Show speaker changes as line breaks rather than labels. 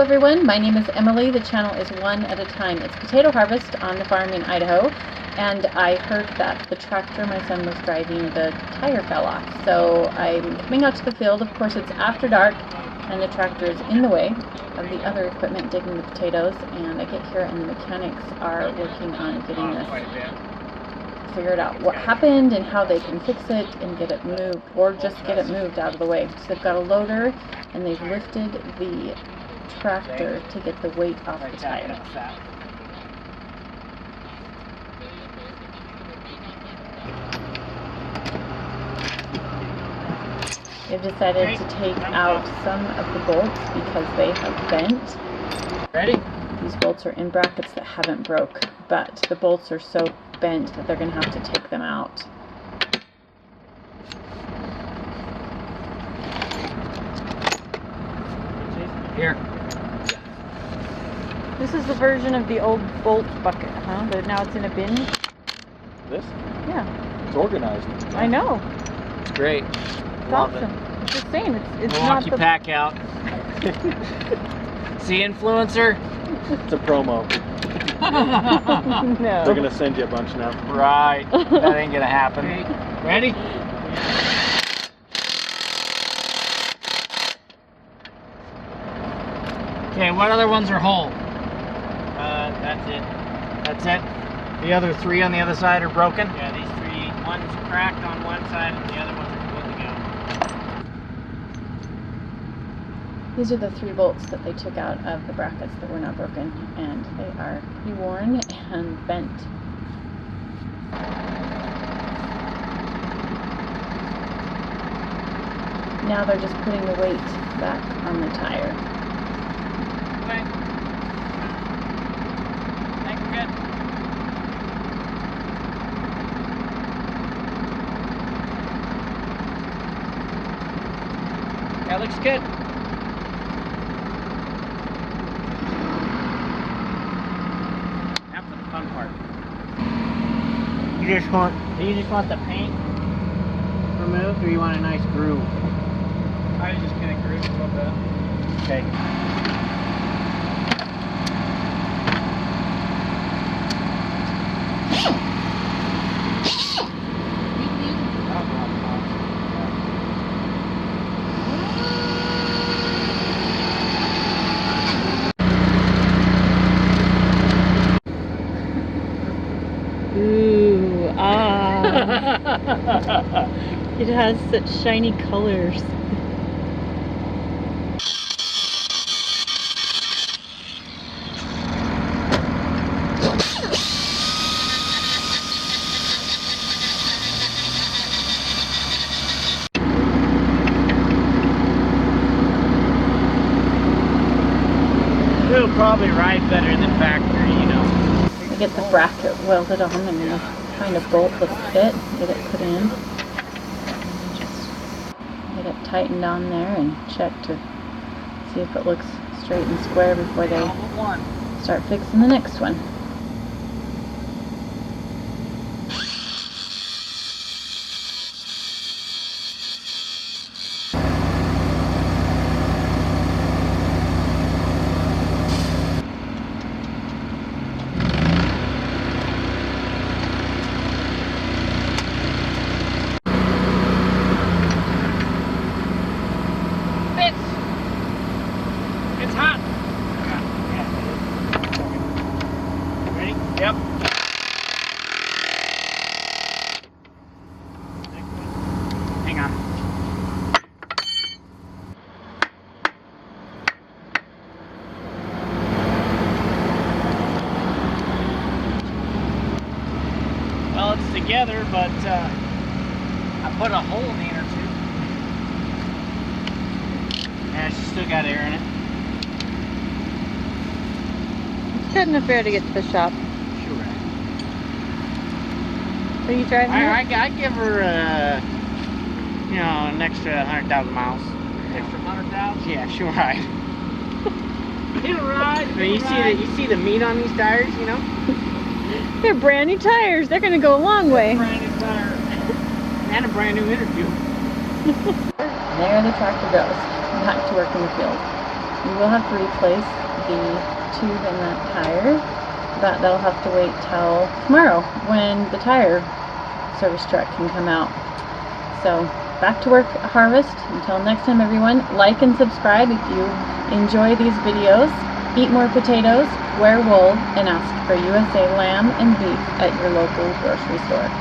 everyone, my name is Emily. The channel is One at a Time. It's potato harvest on the farm in Idaho, and I heard that the tractor my son was driving, the tire fell off. So I'm coming out to the field. Of course, it's after dark and the tractor is in the way of the other equipment digging the potatoes, and I get here and the mechanics are working on getting this figured out what happened and how they can fix it and get it moved, or just get it moved out of the way. So they've got a loader and they've lifted the tractor to get the weight off the tire. They've decided to take out some of the bolts because they have bent.
Ready?
These bolts are in brackets that haven't broke, but the bolts are so bent that they're going to have to take them out.
Here.
This is the version of the old bolt bucket, huh? But now it's in a bin?
This?
Yeah.
It's organized.
I know.
It's great.
It's
Love
awesome.
it.
I'm just saying, it's
Milwaukee
not the...
pack out. See, influencer?
It's a promo.
No.
They're gonna send you a bunch now.
Right. That ain't gonna happen. Ready? Okay, what other ones are whole?
That's it.
That's it? The other three on the other side are broken?
Yeah, these three. One's cracked on one side and the other ones are good to go.
These are the 3 bolts that they took out of the brackets that were not broken, and they are pretty worn and bent. Now they're just putting the weight back on the tire.
Okay. I think we're good.
That looks good.
Now for the fun part. Do you just want the paint removed, or you want a nice groove? I was just gonna groove a little bit. Okay.
Ooh, it has such shiny colors.
It'll probably ride better than factory, you know.
I get the bracket welded on. I'm going to find a bolt that'll fit, get it put in. Just get it tightened on there and check to see if it looks straight and square before they start fixing the next one.
It's hot. Ready?
Yep.
Hang on. Well, it's together, but I put a hole in the inner tube. Yeah, she's still got air in it.
It's good enough air to get to the shop.
Sure.
Are you driving it?
I give her, you know, an extra 100,000 miles.
Extra 100,000?
Yeah, she'll ride.
It'll ride.
But you see the meat on these tires, you know?
They're brand new tires. They're going to go a long way.
Brand new tire.
And a brand new interview.
There the tractor goes, back to work in the field. we will have to replace the tube in that tire, but that'll have to wait till tomorrow when the tire service truck can come out. So back to work harvest. Until next time, everyone, like and subscribe if you enjoy these videos. Eat more potatoes, wear wool, and ask for USA lamb and beef at your local grocery store.